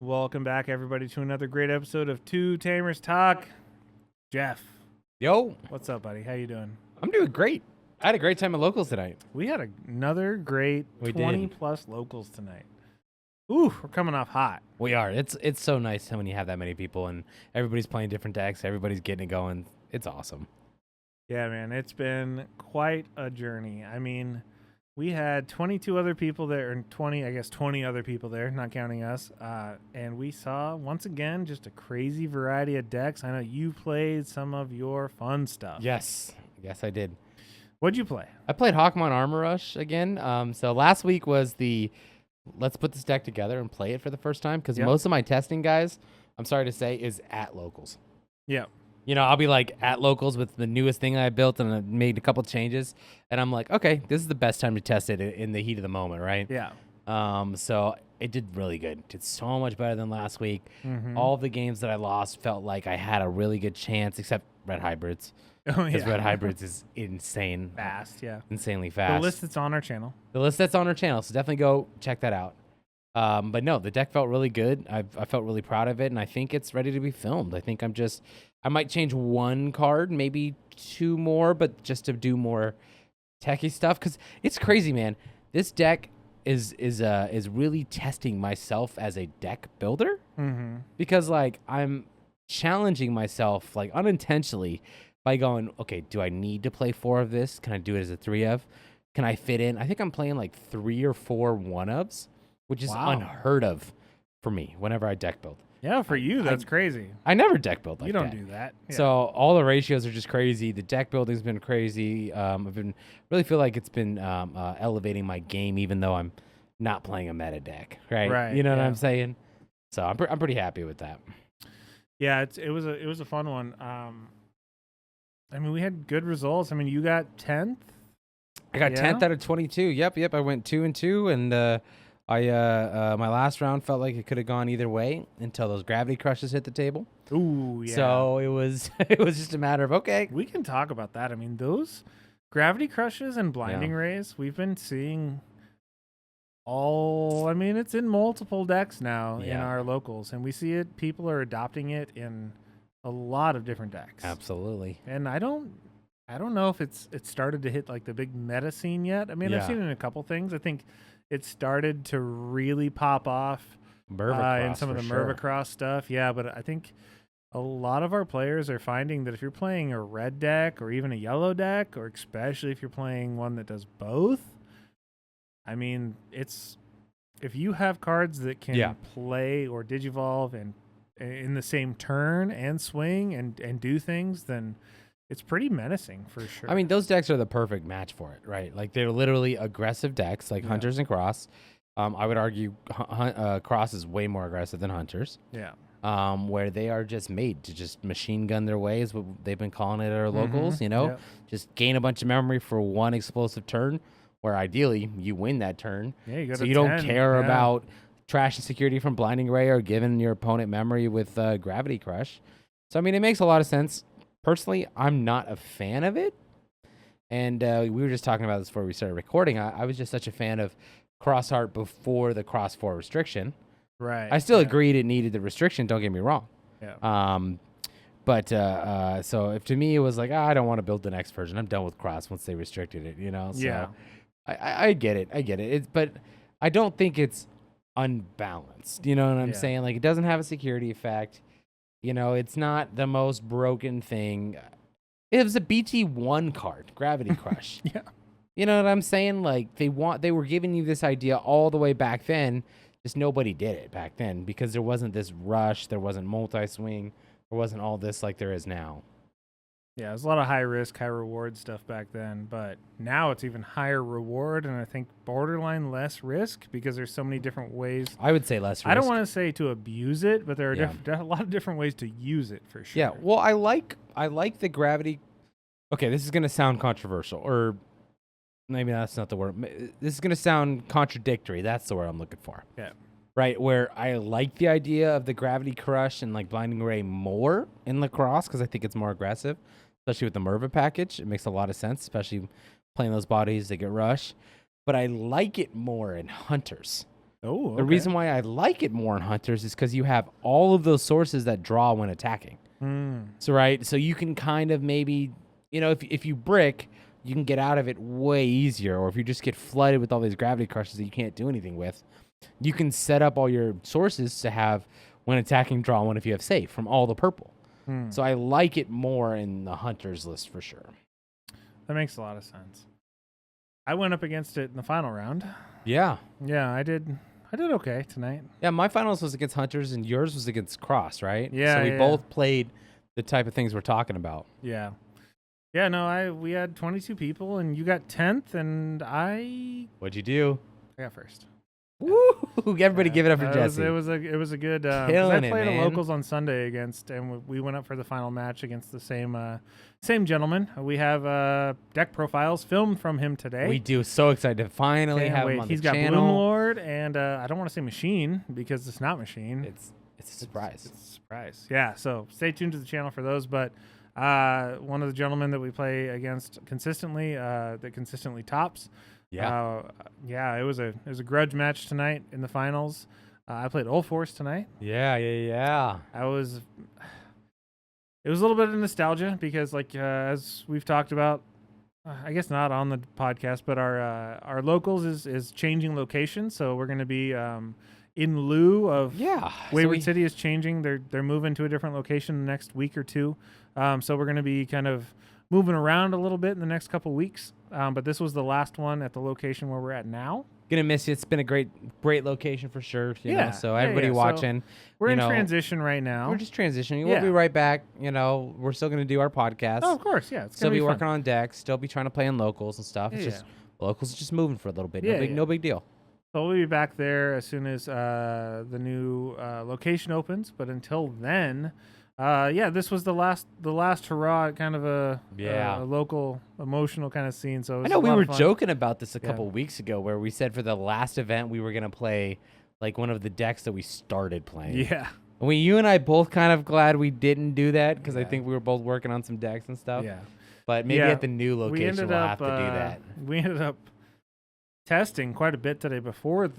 Welcome back, everybody, to another great episode of Two Tamers Talk. Jeff, Yo, what's up, buddy? How you doing? I'm doing great. I had a great time at locals tonight. We had another great We 20 did. plus locals tonight. Ooh, we're coming off hot. We are. It's so nice when you have that many people and everybody's playing different decks. Everybody's getting it going. It's awesome. Yeah, man, it's been quite a journey. I mean, we had 22 other people there, and 20 other people there, not counting us. And we saw, once again, just a crazy variety of decks. I know you played some of your fun stuff. Yes, I did. What'd you play? I played Hawkmon Armor Rush again. So last week was the let's put this deck together and play it for the first time because most of my testing, guys, I'm sorry to say, is at locals. Yeah. You know, I'll be like at locals with the newest thing I built and I made a couple changes. And I'm like, okay, this is the best time to test it in the heat of the moment, right? Yeah. So it did really good. It did so much better than last week. Mm-hmm. All the games that I lost felt like I had a really good chance, except Red Hybrids. Oh, Because yeah. Red Hybrids is insane. Fast, yeah. Insanely fast. The list that's on our channel. The list that's on our channel, so definitely go check that out. But no, the deck felt really good. I felt really proud of it, and I think it's ready to be filmed. I think I might change one card, maybe two more, but just to do more techie stuff. Because it's crazy, man. This deck is really testing myself as a deck builder. Mm-hmm. Because like I'm challenging myself like unintentionally by going, okay, do I need to play 4 of this? Can I do it as a 3 of? Can I fit in? I think I'm playing like 3 or 4 1-ofs, which is unheard of for me whenever I deck build. Yeah, for you, that's crazy. I never deck build like You don't that. do that. Yeah. So all the ratios are just crazy. The deck building's been crazy. Really feel like it's been elevating my game, even though I'm not playing a meta deck, right? Right, You know what yeah. I'm saying? So I'm pretty happy with that. Yeah, it was a fun one. I mean, we had good results. I mean, you got 10th. I got Yeah? 10th out of 22. Yep. I went 2-2, and my last round felt like it could have gone either way until those gravity crushes hit the table. Ooh, yeah. So it was just a matter of okay. We can talk about that. I mean, those gravity crushes and blinding rays, we've been seeing I mean, it's in multiple decks now in Yeah. our locals, and we see it. People are adopting it in a lot of different decks. Absolutely. And I don't know if it started to hit like the big meta scene yet. I mean, I've Yeah. seen it in a couple things. I think it started to really pop off Merva in some of the Mervacross stuff. Yeah, but I think a lot of our players are finding that if you're playing a red deck or even a yellow deck, or especially if you're playing one that does both, I mean, if you have cards that can play or digivolve and in the same turn and swing and do things, then it's pretty menacing for sure. I mean, those decks are the perfect match for it, right? Like they're literally aggressive decks, like Hunters and Cross. I would argue Cross is way more aggressive than Hunters. Yeah. Where they are just made to just machine gun their way is what they've been calling it at our locals, you know? Yep. Just gain a bunch of memory for one explosive turn, where ideally you win that turn. Yeah, you got so a you 10, don't care yeah. about trash and security from Blinding Ray or giving your opponent memory with Gravity Crush. So, I mean, it makes a lot of sense. Personally, I'm not a fan of it. And we were just talking about this before we started recording. I was just such a fan of Cross Art before the Cross 4 restriction. Right. I still agreed it needed the restriction, don't get me wrong. Yeah. But so if to me it was like, I don't want to build the next version. I'm done with Cross once they restricted it, you know? So Yeah. I get it. But I don't think it's unbalanced. You know what I'm saying? Like, it doesn't have a security effect. You know, it's not the most broken thing. It was a BT1 card, Gravity Crush. Yeah. You know what I'm saying? Like, they were giving you this idea all the way back then. Just nobody did it back then because there wasn't this rush. There wasn't multi-swing. There wasn't all this like there is now. Yeah, there's a lot of high risk, high reward stuff back then, but now it's even higher reward, and I think borderline less risk because there's so many different ways. I would say less risk. I don't want to say to abuse it, but there are Yeah. a lot of different ways to use it for sure. Yeah, well, I like the gravity. Okay, this is going to sound controversial, or maybe that's not the word. This is going to sound contradictory. That's the word I'm looking for. Yeah. Right, where I like the idea of the Gravity Crush and like Blinding Ray more in lacrosse because I think it's more aggressive, especially with the Merva package. It makes a lot of sense, especially playing those bodies that get rush. But I like it more in Hunters Oh, okay. The reason why I like it more in Hunters is because you have all of those sources that draw when attacking. So, right? So you can kind of maybe, if you brick, you can get out of it way easier. Or if you just get flooded with all these gravity crushes that you can't do anything with, you can set up all your sources to have, when attacking, draw one if you have safe from all the purple. So I like it more in the Hunters list for sure. That makes a lot of sense. I went up against it in the final round. Yeah. Yeah, I did okay tonight. Yeah, my finals was against Hunters and yours was against Cross, right? Yeah. So we both played the type of things we're talking about. Yeah. Yeah, no, we had 22 people and you got 10th and What'd you do? I got first. Woo! Everybody give it up for Jesse. It was a good. 'Cause Killing I played it, a man. locals on Sunday and we went up for the final match against the same gentleman. We have deck profiles filmed from him today. We do. So excited to finally Can't have wait. him on He's the got channel. Bloom Lord and I don't want to say machine because it's not machine. It's a surprise. It's a surprise. Yeah. So stay tuned to the channel for those. But one of the gentlemen that we play against consistently, that consistently tops. Yeah. It was a grudge match tonight in the finals. I played Ulforce tonight. Yeah. It was a little bit of nostalgia because, as we've talked about, I guess not on the podcast, but our locals is changing location, so we're going to be in lieu of Wayward City is changing. They're moving to a different location the next week or two, so we're going to be kind of moving around a little bit in the next couple weeks. But this was the last one at the location where we're at now. Gonna miss you. It's been a great location for sure. You know? So everybody watching, so we're in transition right now. We're just transitioning. We'll be right back. We're still gonna do our podcast. Oh, of course, yeah. It's still gonna be fun. working on decks. Still be trying to play in locals and stuff. It's just locals is just moving for a little bit. No big deal. So we'll be back there as soon as the new location opens. But until then, this was the last hurrah, kind of a local emotional kind of scene. So it was I know we a lot were of fun. joking about this a couple weeks ago, where we said for the last event we were gonna play like one of the decks that we started playing. Yeah. You and I both kind of glad we didn't do that because I think we were both working on some decks and stuff. Yeah. But maybe at the new location we'll have to do that. We ended up testing quite a bit today before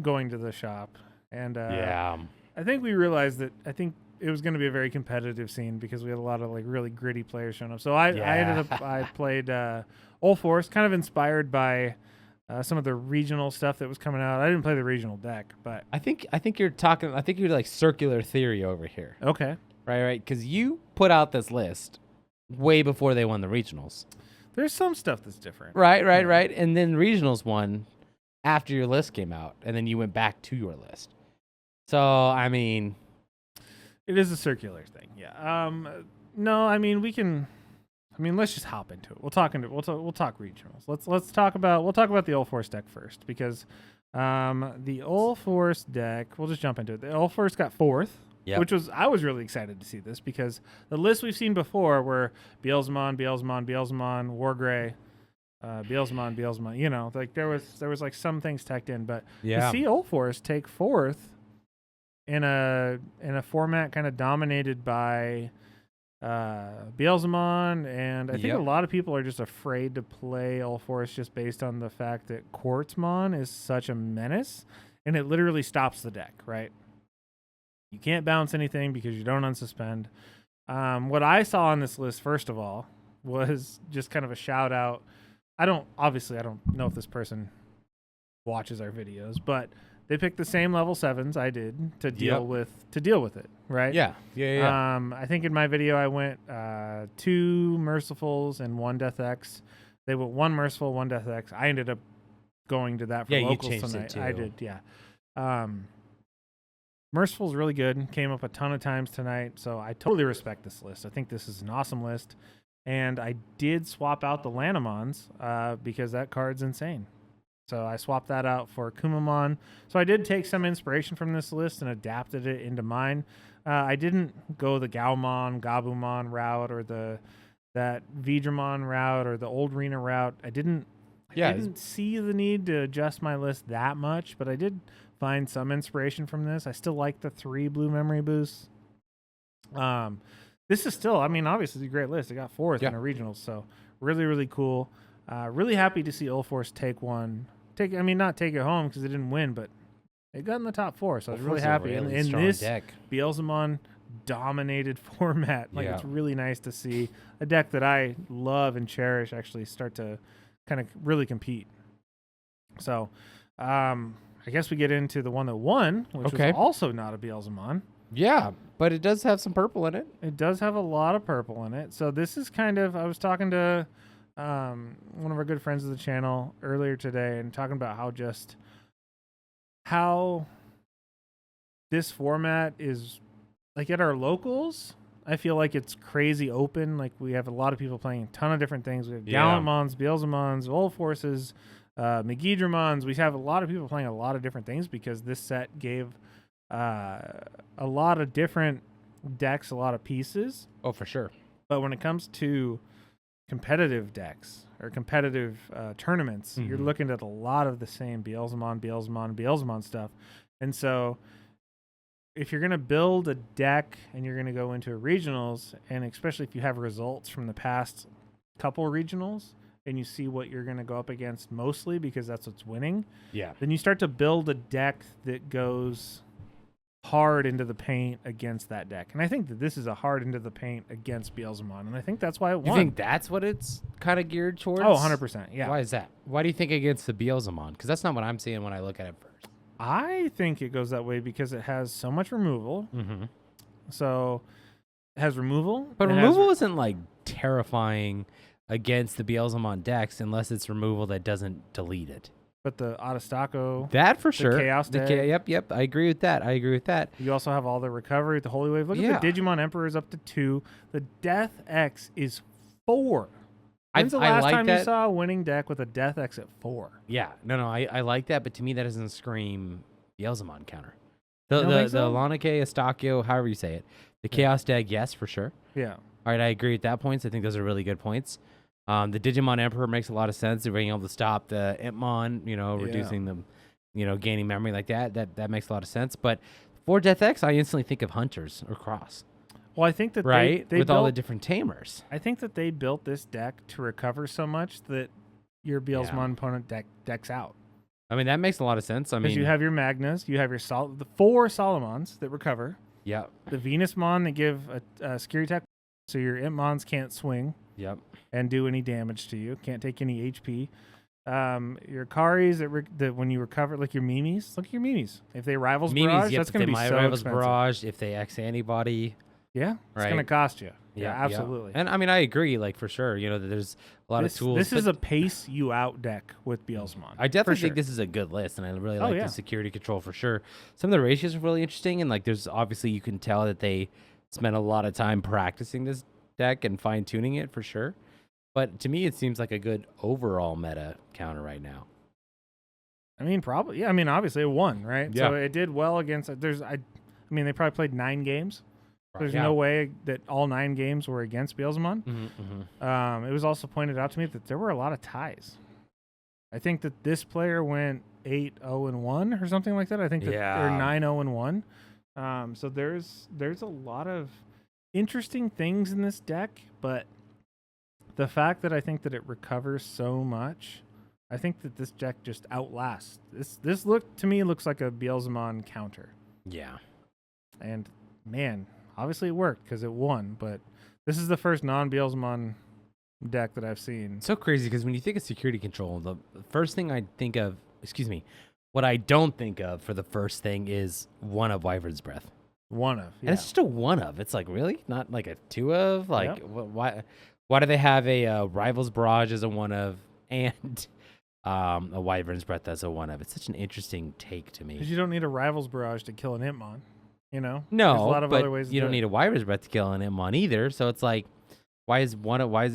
going to the shop, and I think we realized that it was going to be a very competitive scene because we had a lot of really gritty players showing up. So I played Ulforce, kind of inspired by some of the regional stuff that was coming out. I didn't play the regional deck, but I think you're talking. I think you're like circular theory over here. Okay. Right. Because you put out this list way before they won the regionals. There's some stuff that's different. Right. And then regionals won after your list came out, and then you went back to your list. So I mean, it is a circular thing. Yeah. No, I mean let's just hop into it. We'll talk regionals. We'll talk about the Ulforce deck first because the Ulforce deck, we'll just jump into it. The Ulforce got 4th. Yep. I was really excited to see this because the lists we've seen before were Beelzemon, Wargrey, Beelzemon, there was like some things tacked in, but to see Ulforce take 4th in a format kind of dominated by Beelzemon, and I think a lot of people are just afraid to play Ulforce just based on the fact that Quartzmon is such a menace and it literally stops the deck, right? You can't bounce anything because you don't unsuspend. What I saw on this list, first of all, was just kind of a shout out. I don't know if this person watches our videos, but they picked the same level 7s I did to deal with it, right? Yeah. I think in my video I went 2 Mercifuls and 1 Death X. They went 1 Merciful, 1 Death X. I ended up going to that for locals you changed tonight. it too. I did, yeah. Merciful's really good. Came up a ton of times tonight, so I totally respect this list. I think this is an awesome list. And I did swap out the Lanimons because that card's insane. So I swapped that out for Kumamon. So I did take some inspiration from this list and adapted it into mine. I didn't go the Gaomon, Gabumon route or that Vidramon route or the Old Rena route. I didn't see the need to adjust my list that much, but I did find some inspiration from this. I still like the 3 blue memory boosts. This is still, obviously it's a great list. It got 4th in a regional, so really, really cool. Really happy to see Ulforce take one. Not take it home because it didn't win, but It got in the top 4, so I was really Four's a happy. really In strong this deck. Beelzemon dominated format, like Yeah. it's really nice to see a deck that I love and cherish actually start to kind of really compete. So, I guess we get into the one that won, which Okay. was also not a Beelzemon. Yeah, but it does have some purple in it. It does have a lot of purple in it. So this is kind of, I was talking to one of our good friends of the channel earlier today and talking about how this format is, like at our locals, I feel like it's crazy open. Like we have a lot of people playing a ton of different things. We have Gallantmons, Beelzemons, Volforces, Megidramons. We have a lot of people playing a lot of different things because this set gave a lot of different decks, a lot of pieces. Oh, for sure. But when it comes to competitive decks or competitive tournaments, you're looking at a lot of the same Beelzemon stuff. And so if you're going to build a deck and you're going to go into regionals, and especially if you have results from the past couple regionals and you see what you're going to go up against mostly because that's what's winning, then you start to build a deck that goes hard into the paint against that deck. And I think that this is a hard into the paint against Beelzemon, and I think that's why it won. You think that's what it's kind of geared towards? Oh, 100%, yeah. Why is that? Why do you think against the Beelzemon? Because that's not what I'm seeing when I look at it first. I think it goes that way because it has so much removal. So it has removal. But removal isn't like terrifying against the Beelzemon decks unless it's removal that doesn't delete it. But the Autostaco, that for sure. Chaos deck. Yep. I agree with that. You also have all the recovery, the Holy Wave. Look at the Digimon Emperor is up to 2. The Death X is 4. When's the last time you saw a winning deck with a Death X at 4? Yeah, no, I like that, but to me that doesn't scream Beelzemon counter. The Lanake, Astachio, however you say it, the Chaos deck, yes, for sure. Yeah. All right, I agree with that points. I think those are really good points. The Digimon Emperor makes a lot of sense. They're being able to stop the Impmon, reducing them, gaining memory like that. That makes a lot of sense. But for Death X, I instantly think of Hunters or Cross. Well, I think that they with built, all the different tamers. I think that they built this deck to recover so much that your Beelzemon opponent decks out. I mean, that makes a lot of sense. I mean, because you have your Magnas, you have your the 4 Solomons that recover. Yep. The Venusmon that give a security attack, so your Impmons can't swing. Yep. And do any damage to you. Can't take any HP. Your Karis that when you recover, like your Mimis. Look at your Mimis. If they Rivals Barrage, that's going to be so Rivals expensive. Barrage, if they X antibody. Yeah, it's going to cost you. Yeah, absolutely. And I mean, I agree, like for sure. There's a lot of tools. This is a pace you out deck with Beelzemon. I definitely think this is a good list, and I really like the security control for sure. Some of the ratios are really interesting, and like there's obviously you can tell that they spent a lot of time practicing this deck and fine tuning it for sure. But to me, it seems like a good overall meta counter right now. I mean, probably. Yeah, I mean, obviously it won, right? Yeah. So it did well against. I mean, they probably played 9 games. There's no way that all 9 games were against Beelzemon. It was also pointed out to me that there were a lot of ties. I think that this player went 8-0-1 or something like that. I think that they're 9-0-1. So there's a lot of interesting things in this deck, but the fact that I think that it recovers so much, I think that this deck just outlasts. This looks like a Beelzemon counter. Yeah. And man, obviously it worked because it won, but this is the first non-Beelzemon deck that I've seen. So crazy because when you think of security control, the first thing I think of, what I don't think of for the first thing is one of Wyvern's Breath. One of, yeah. And it's just a one of. It's like, really? Not like a 2 of? Like, why do they have a Rivals Barrage as a one of and a Wyvern's Breath as a one of? It's such an interesting take to me. Because you don't need a Rivals Barrage to kill an Impmon, No, there's a lot of other ways you don't need a Wyvern's Breath to kill an Impmon either. So it's like, why is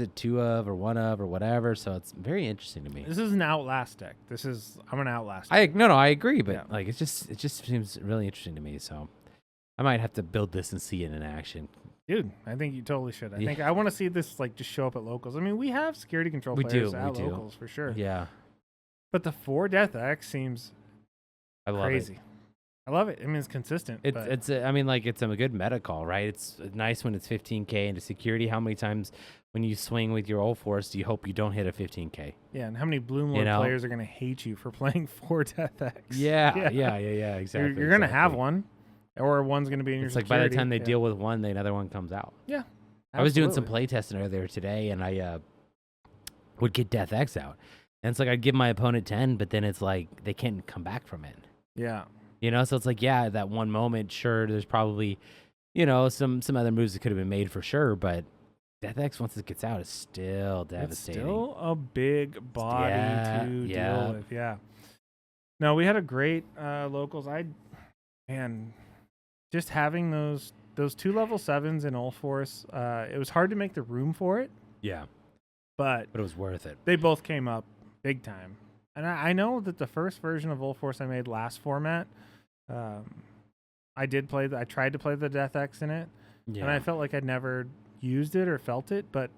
it 2 of or 1 of or whatever? So it's very interesting to me. This is an Outlast deck. I'm an Outlast. I agree, but like it just seems really interesting to me. So I might have to build this and see it in action. Dude, I think you totally should. I think I want to see this like just show up at locals. I mean, we have security control players at locals for sure. Yeah. But the 4 Death X seems crazy. I love it. I mean, it's consistent. It's a good meta call, right? It's nice when it's 15K into security. How many times when you swing with your old force, you hope you don't hit a 15K. Yeah, and how many Bloom Lord players are going to hate you for playing 4 Death X? Yeah, exactly. You're going to have one, or one's going to be in your It's like security. by the time they deal with one, another one comes out. Yeah, I was doing some play testing earlier today, and I would get Death X out. And it's like I'd give my opponent 10, but then it's like they can't come back from it. Yeah. You know, so it's like, yeah, that one moment, sure, there's probably, some other moves that could have been made for sure, but Death X, once it gets out, is still devastating. It's still a big body to deal with. Yeah. No, we had a great locals. Just having those 2 level 7s in Old Force, it was hard to make the room for it. Yeah. But it was worth it. They both came up big time. And I know that the first version of Old Force I made last format, I tried to play the Death X in it. Yeah. And I felt like I'd never used it or felt it, but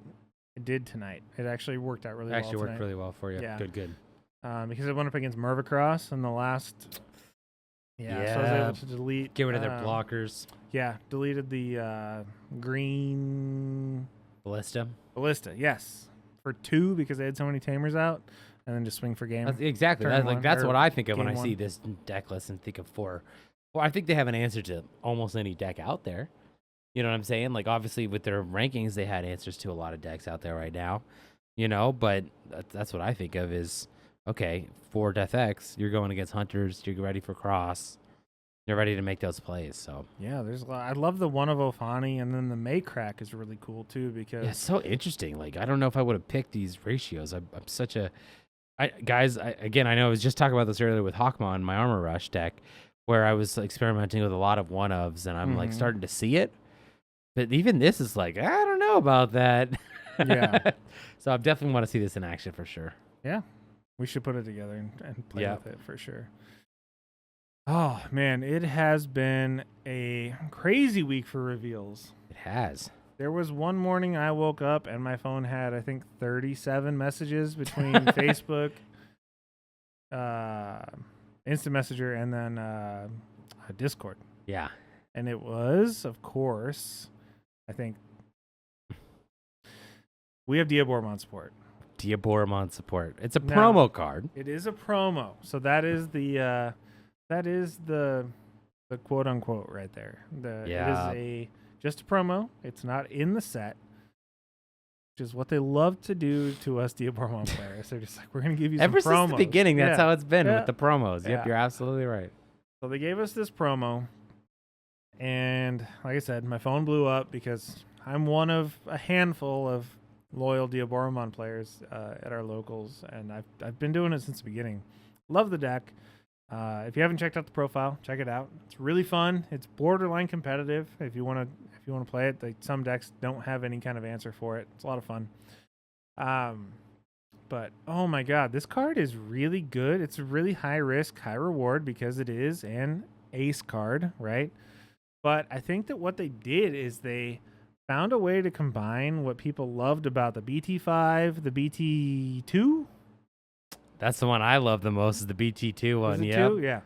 it did tonight. It actually worked out really well. Actually worked really well for you. Yeah. Good. Because it went up against Mervacross in the last. Yeah. So I was able to delete. Get rid of their blockers. Yeah. Deleted the green. Ballista, yes. For 2 because they had so many Tamers out. And then just swing for game. Exactly. That's what I think of when I see this deck list and think of 4. Well, I think they have an answer to almost any deck out there. You know what I'm saying? Like, obviously, with their rankings, they had answers to a lot of decks out there right now. But that's what I think of is, okay, 4 Death X, you're going against Hunters, you're ready for Cross, you're ready to make those plays. So yeah, there's a lot. I love the one of Ofani, and then the May Crack is really cool, too, because... Yeah, it's so interesting. Like, I don't know if I would have picked these ratios. I'm such a... Guys, I know I was just talking about this earlier with Hawkmon, my Armor Rush deck, where I was experimenting with a lot of 1-ofs, and I'm like starting to see it. But even this is like, I don't know about that. Yeah. So I definitely want to see this in action for sure. Yeah. We should put it together and play with it for sure. Oh, man. It has been a crazy week for reveals. It has. There was one morning I woke up and my phone had, I think, 37 messages between Facebook, Instant Messenger, and then Discord. Yeah. And it was, of course, I think, we have Diaboromon support. Diaboromon support. It's a promo card. It is a promo. So that is the quote unquote right there. It is just a promo. It's not in the set, which is what they love to do to us Diaboromon players. They're just like, we're going to give you some promos. Ever since the beginning, that's how it's been with the promos. Yep, you're absolutely right. So they gave us this promo, and like I said, my phone blew up because I'm one of a handful of loyal Diaboromon players at our locals, and I've been doing it since the beginning. Love the deck. If you haven't checked out the profile, check it out. It's really fun. It's borderline competitive. If you want to play it, some decks don't have any kind of answer for it. It's a lot of fun. But oh my god, this card is really good. It's a really high risk, high reward because it is an ace card, right? But I think that what they did is they found a way to combine what people loved about the BT5, the BT2. That's the one I love the most, is the BT2 one. Yeah.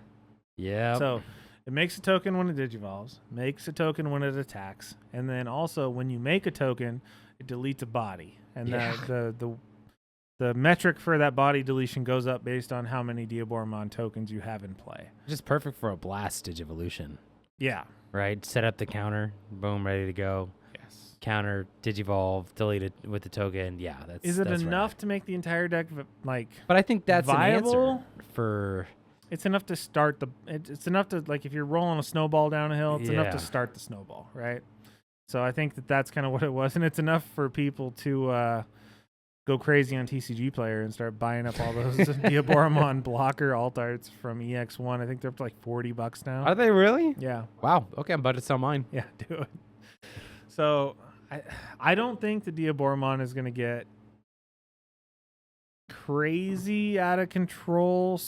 Yeah. So it makes a token when it digivolves, makes a token when it attacks, and then also when you make a token, it deletes a body. And the metric for that body deletion goes up based on how many Diaboromon tokens you have in play. Just perfect for a blast Digivolution. Yeah. Right? Set up the counter, boom, ready to go. Yes. Counter, Digivolve, delete it with the token. Yeah, Is it enough to make the entire deck But I think that's viable? An answer for... It's enough to start it's enough to, like, if you're rolling a snowball down a hill, it's enough to start the snowball, right? So I think that's kind of what it was, and it's enough for people to go crazy on TCG Player and start buying up all those Diaboromon blocker alt arts from EX1. I think they're up to like $40 now. Are they really? Yeah. Wow. Okay, I'm about to sell mine. Yeah, do it. So I don't think the Diaboromon is going to get crazy out of control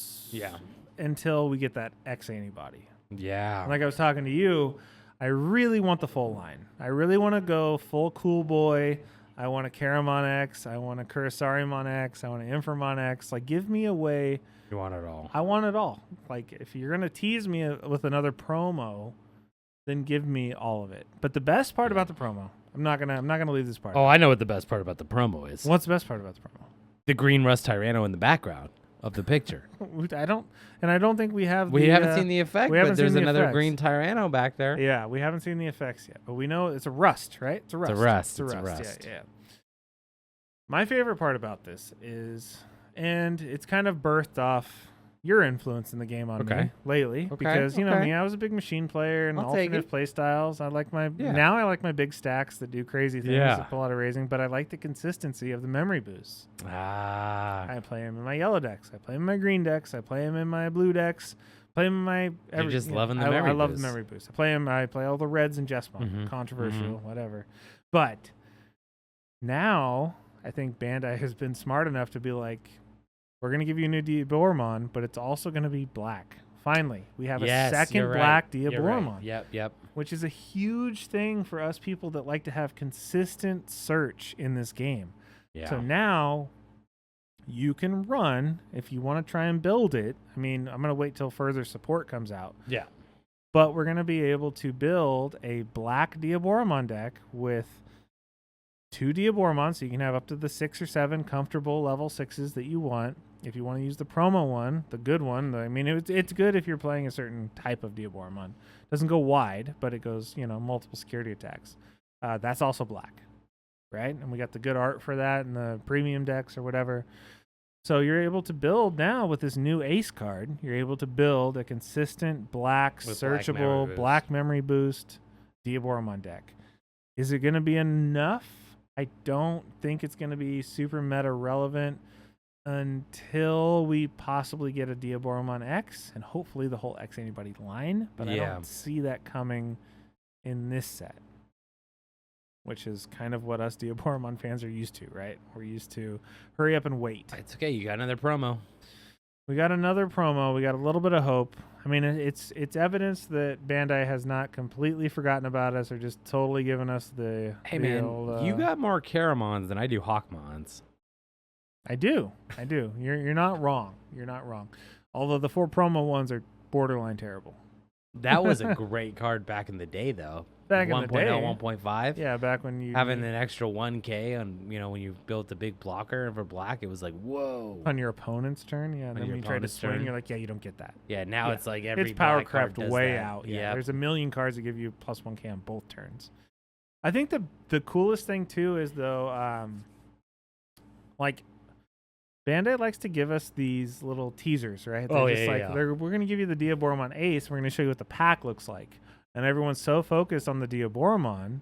until we get that X antibody. Yeah. Like I was talking to you, I really want the full line. I really want to go full Cool Boy. I want a Karamon X. I want a Kurisarimon X. I want an Inframon X. Like, give me a way. You want it all. I want it all. Like, if you're going to tease me with another promo, then give me all of it. But the best part about the promo, I'm not gonna leave this part. Oh, I know what the best part about the promo is. What's the best part about the promo? The green Rust Tyranno in the background of the picture. I don't think we have. We haven't seen the effect, we haven't but there's seen the another effects. green Tyranno back there. Yeah, we haven't seen the effects yet, but we know it's a rust, right? It's a rust. It's a rust. Yeah. My favorite part about this is, and it's kind of birthed off your influence in the game on me lately, because you know me, I was a big machine player and alternative play styles. I like my now I like my big stacks that do crazy things, that pull out of raising, but I like the consistency of the memory boosts. I play them in my yellow decks. I play them in my green decks. I play them in my blue decks. Play them in my. You're just loving the memory boosts. I love the memory boosts. I play them. I play all the reds and Jespon. Controversial, whatever. But now I think Bandai has been smart enough to be like, we're going to give you a new Diaboromon, but it's also going to be black. Finally, we have a second black Diaboromon. Right. Yep. Which is a huge thing for us people that like to have consistent search in this game. Yeah. So now you can run, if you want to try and build it. I mean, I'm going to wait till further support comes out. Yeah. But we're going to be able to build a black Diaboromon deck with 2 Diaboromon, so you can have up to the 6 or 7 comfortable level 6s that you want. If you want to use the promo one, the good one, I mean, it's good if you're playing a certain type of Diaboromon. Doesn't go wide, but it goes, multiple security attacks. That's also black, right? And we got the good art for that in the premium decks or whatever. So you're able to build now with this new ace card. You're able to build a consistent black, with searchable, black memory boost Diaboromon deck. Is it going to be enough? I don't think it's going to be super meta relevant until we possibly get a Diaboromon X and hopefully the whole X Anybody line. But I don't see that coming in this set, which is kind of what us Diaboromon fans are used to, right? We're used to hurry up and wait. It's okay. You got another promo. We got another promo. We got a little bit of hope. I mean, it's evidence that Bandai has not completely forgotten about us or just totally given us the. Hey, man, old, you got more Caramons than I do Hawkmons. I do. You're not wrong. You're not wrong. Although the 4 promo ones are borderline terrible. That was a great card back in the day, though. Back in the day. 1.0, 1.5. Yeah, back when you having an extra 1K on, when you built the big blocker for black, it was like, whoa. On your opponent's turn, yeah. And then when you try to swing, you're like, yeah, you don't get that. Yeah, now it's like every it's power black card crept does way that. out. Yeah, there's a million cards that give you plus 1K on both turns. I think the coolest thing too is though, like Bandai likes to give us these little teasers, right? They're we're going to give you the Diaboromon Ace. We're going to show you what the pack looks like. And everyone's so focused on the Diaboromon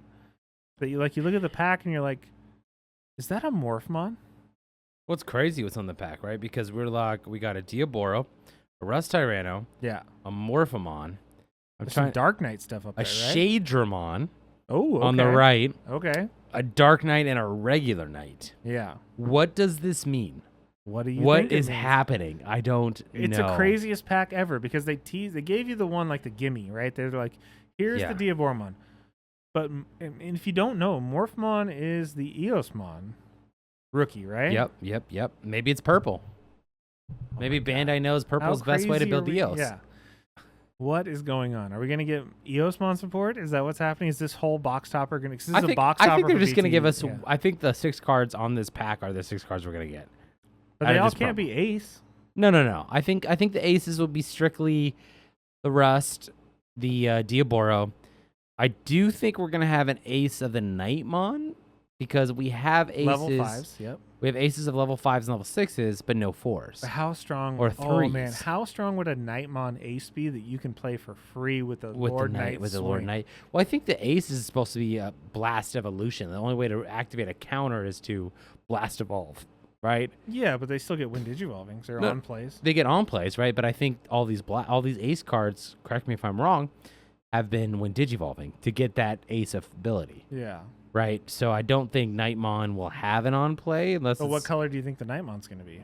that you look at the pack and you're like, is that a Morphmon? What's crazy what's on the pack, right? Because we got a Diaboro, a Rust Tyranno, a Morphomon. Some Dark Knight stuff up there, right? A Shadramon. Oh, okay. On the right. Okay. A Dark Knight and a regular Knight. Yeah. What does this mean? What do you think What is happening? I don't know. It's the craziest pack ever because they gave you the one like the gimme, right? They're like, here's the Diaboromon. But and if you don't know, Morphmon is the Eosmon rookie, right? Yep. Maybe it's purple. Maybe Bandai knows purple's the best way to build Eos. Yeah. What is going on? Are we going to get Eosmon support? Is that what's happening? Is this whole box topper going to... I think they're just going to give us... Yeah. I think the 6 cards on this pack are the 6 cards we're going to get. But they all can't be ace. No. I think the aces will be strictly the Rust, the Diaboro. I do think we're going to have an ace of the Nightmon because we have aces. Level 5s, yep. We have aces of level 5s and level 6s, but no 4s. But how strong... Or 3s. Oh, man. How strong would a Nightmon ace be that you can play for free with the Lord Knight With swing? the Lord Knight. Well, I think the ace is supposed to be a Blast Evolution. The only way to activate a counter is to Blast Evolve. Right? Yeah, but they still get Wind Digivolving. They're on plays. They get on plays, right? But I think all these ace cards, correct me if I'm wrong, have been Wind Digivolving to get that ace ability. Yeah. Right? So I don't think Nightmon will have an on play unless. But what color do you think the Nightmon's going to be?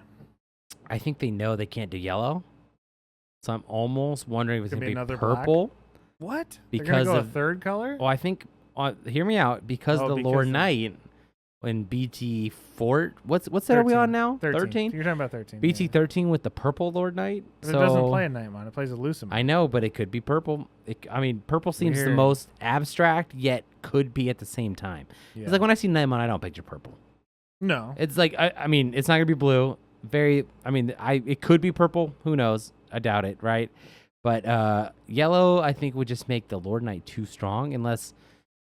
I think they know they can't do yellow. So I'm almost wondering if it's going to be purple. Black? What? Because they're going to go a third color? Well, I think hear me out because the Lord Knight in BT Fort. What set are we on now? 13. You're talking about 13. BT yeah. 13 with the purple Lord Knight. But it doesn't play a Nightmon. It plays a Lucemon. I know, but it could be purple. Purple seems the Weird. most abstract, yet could be at the same time. Yeah. It's like when I see Nightmon, I don't picture purple. No. It's like it's not gonna be blue. It could be purple. Who knows? I doubt it. Right? But yellow, I think, would just make the Lord Knight too strong unless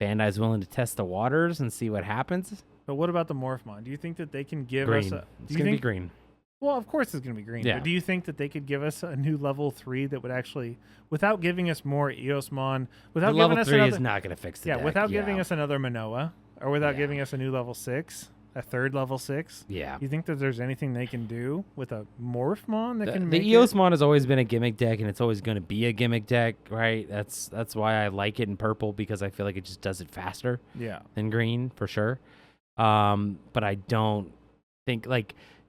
Bandai's willing to test the waters and see what happens. But what about the Morphmon? Do you think that they can give Green. us It's gonna be green. Well, of course it's going to be green. Yeah. But do you think that they could give us a new level 3 that would actually, without giving us more Eosmon, without The level giving us 3 another, is not gonna fix the deck. without giving us another Manoa, or without giving us a new level 6, a third level 6? Yeah. You think that there's anything they can do with a Morphmon that The can make Eosmon has always been a gimmick deck, and it's always going to be a gimmick deck, right? That's why I like it in purple, because I feel like it just does it faster Yeah. than green, for sure. But I don't think,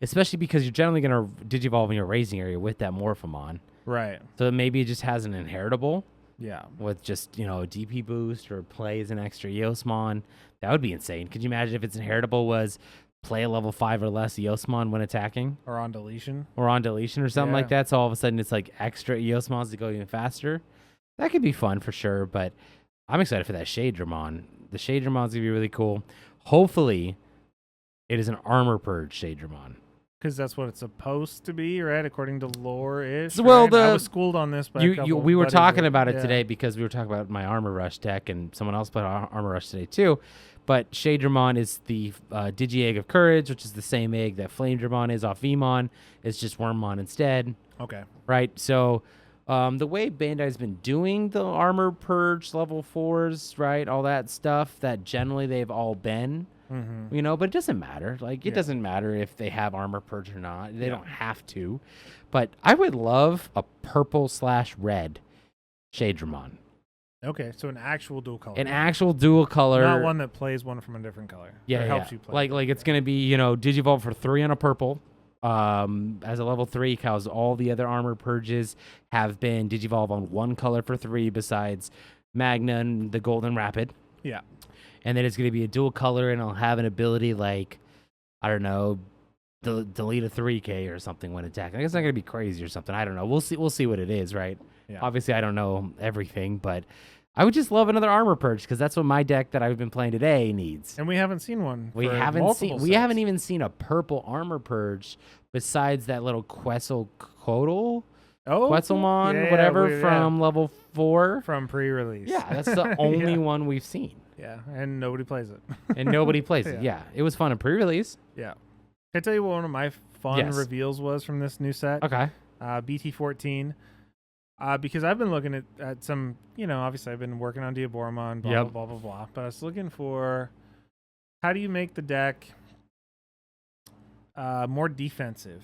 especially because you're generally going to Digivolve in your raising area with that Morphemon. Right. So maybe it just has an inheritable Yeah. with just, a DP boost or plays an extra Eosmon. That would be insane. Could you imagine if its inheritable was play a level 5 or less Eosmon when attacking? Or on deletion. Or on deletion or something Yeah. like that. So all of a sudden it's like extra Eosmons to go even faster. That could be fun for sure, but I'm excited for that Shadramon. The Shadramon's going to be really cool. Hopefully it is an Armor Purge Shadramon. Because that's what it's supposed to be, right? According to lore-ish. Well, right? I was schooled on this by a couple we were buddies talking that- about it yeah. today because we were talking about my Armor Rush deck, and someone else played Armor Rush today too. But Shadramon is the Digi-Egg of Courage, which is the same egg that Flamedramon is off Vmon. It's just Wormmon instead. Okay. Right? So the way Bandai's been doing the Armor Purge level 4s, right? All that stuff, that generally they've all been, but it doesn't matter. It doesn't matter if they have Armor Purge or not. They don't have to. But I would love a purple/red Shadramon. Okay, so an actual dual color. An actual dual color. Not one that plays one from a different color. Yeah, or helps you play. Like it's gonna be, Digivolve for 3 on a purple. As a level 3, because all the other Armor Purges have been Digivolve on one color for 3 besides Magna and the Golden Rapid. Yeah. And then it's gonna be a dual color, and it'll have an ability like, I don't know, delete a 3K or something when attacking. It's not gonna be crazy or something. I don't know. We'll see what it is, right? Yeah. Obviously, I don't know everything, but I would just love another Armor Purge, because that's what my deck that I've been playing today needs. And we haven't seen one. We for haven't multiple seen. We sets. haven't even seen a purple Armor Purge besides that little Quetzalcoatl, Quetzalmon, whatever, from level 4. From pre-release. Yeah, that's the only one we've seen, Yeah, and nobody plays it. and nobody plays it. Yeah, it was fun in pre-release. Yeah. Can I tell you what one of my fun Yes. reveals was from this new set? Okay. BT14. Because I've been looking at some, obviously I've been working on Diaboromon, blah, Yep. blah, blah, blah, blah. But I was looking for how do you make the deck more defensive?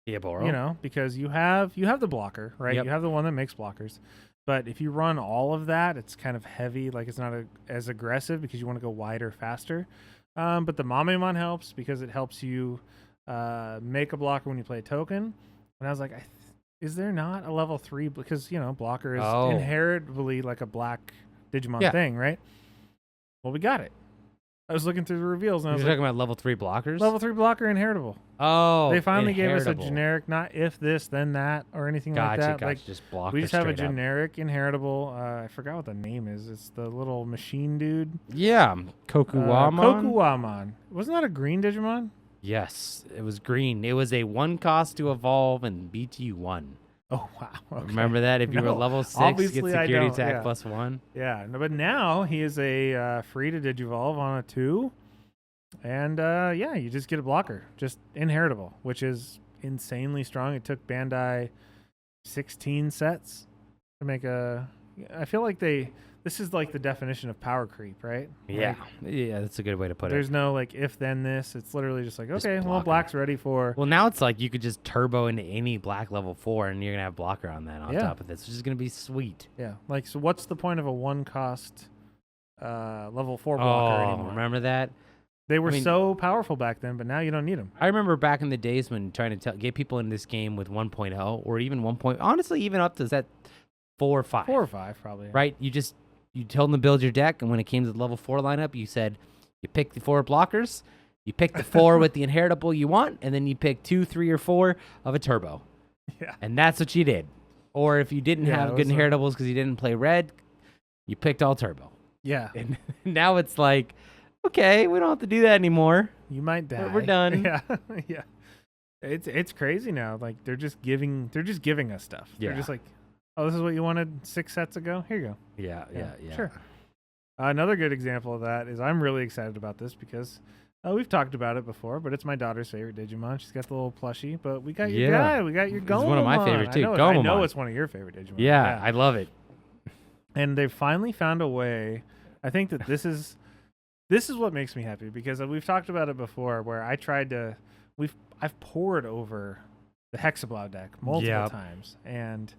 Diaboro. Because you have the blocker, right? Yep. You have the one that makes blockers. But if you run all of that, it's kind of heavy. Like, it's not as aggressive because you want to go wider, faster. But the Mamemon helps because it helps you make a blocker when you play a token. And I was like, is there not a level 3? Because, blocker is inherently like a black Digimon thing, right? Well, we got it. I was looking through the reveals, and I was You're like, talking about level 3 blockers? level 3 blocker inheritable. Oh, They finally gave us a inheritable. generic, not if this, then that, or anything like that. Like, Just blocker we just have a straight up. generic inheritable. I forgot what the name is. It's the little machine dude. Yeah, Kokuwamon. Kokuwamon. Wasn't that a green Digimon? Yes, it was green. It was a 1 cost to evolve and BT1. Oh, wow. Okay. Remember that? If you were No, level 6, obviously get I security don't, attack yeah. +1. Yeah, no, but now he is a free to Digivolve on a 2. And, you just get a blocker. Just inheritable, which is insanely strong. It took Bandai 16 sets to make a... I feel like this is like the definition of power creep, right? Yeah. Like, Yeah, that's a good way to put it. there's no, like, if, then this. It's literally just like, Just okay, well, blocker. black's ready for... Well, now it's like you could just turbo into any black level 4, and you're going to have blocker on that on top of this, which is going to be sweet. Yeah. Like, so what's the point of a 1-cost level 4 blocker anymore? Remember that? They were so powerful back then, but now you don't need them. I remember back in the days when trying to get people in this game with 1.0 or even 1. Honestly, even up to that 4 or 5. 4 or 5, probably. Right? You told them to build your deck, and when it came to the level 4 lineup, you said, You pick the 4 blockers, you pick the 4 with the inheritable you want, and then you pick 2, 3, or 4 of a turbo. Yeah. And that's what you did. Or if you didn't have good inheritables because you didn't play red, you picked all turbo. Yeah. And now it's like, okay, we don't have to do that anymore. You might die. We're done. Yeah. Yeah. It's crazy now. Like they're just giving us stuff. Yeah. They're just like, oh, this is what you wanted 6 sets ago. Here you go. Yeah. Sure. Another good example of that is I'm really excited about this because we've talked about it before, but it's my daughter's favorite Digimon. She's got the little plushie, but we got your guy. We got your Gomamon. It's one of my favorite too. I know it's one of your favorite Digimon. Yeah, I love it. And they've finally found a way. I think that this is what makes me happy because we've talked about it before where I tried to I've poured over the Hexablow deck multiple times, and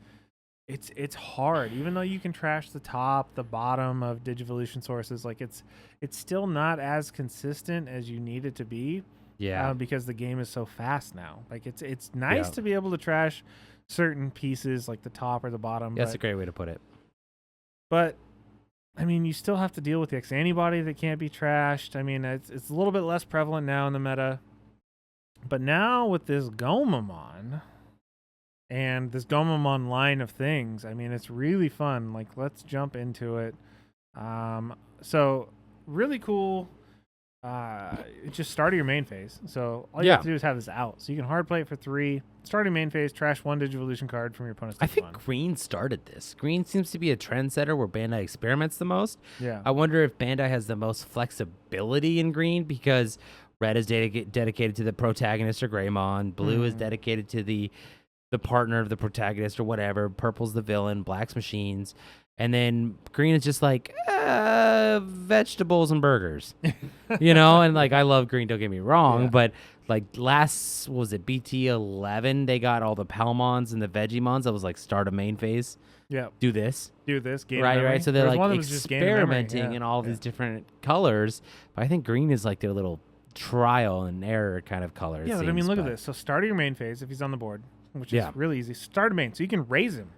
it's hard. Even though you can trash the top, the bottom of Digivolution sources, like it's still not as consistent as you need it to be. Yeah. Because the game is so fast now. Like it's nice to be able to trash certain pieces like the top or the bottom. That's a great way to put it. But I mean, you still have to deal with the X antibody that can't be trashed. I mean, it's a little bit less prevalent now in the meta. But now with this Gomamon and this Gomamon line of things, I mean, it's really fun. Like, let's jump into it. So really cool. Just start your main phase. So all you have to do is have this out. So you can hard play it for 3. Starting main phase, trash 1 Digivolution card from your opponent's deck. I think Green started this. Green seems to be a trendsetter where Bandai experiments the most. Yeah. I wonder if Bandai has the most flexibility in Green because Red is dedicated to the protagonist or Greymon. Blue is dedicated to the partner of the protagonist or whatever. Purple's the villain. Black's machines. And then Green is just like vegetables and burgers, and like I love Green, don't get me wrong, but like was it BT11? They got all the Palmons and the Vegemons. I was like, start a main phase. Yeah. Do this. Game right. Memory. So they're like experimenting in all these different colors. But I think Green is like their little trial and error kind of color. Yeah, but I mean, look at this. So start your main phase if he's on the board, which is really easy. Start a main, so you can raise him.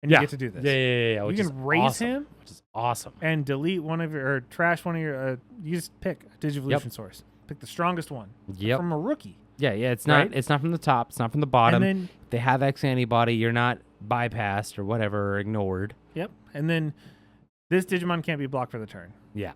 And you get to do this. Yeah. You can raise him, which is awesome, and delete one of your or trash one of your. You just pick a Digivolution source. Pick the strongest one. Yep. From a rookie. Yeah. It's not. It's not from the top. It's not from the bottom. And then, if they have X antibody, you're not bypassed or whatever, or ignored. Yep. And then this Digimon can't be blocked for the turn. Yeah.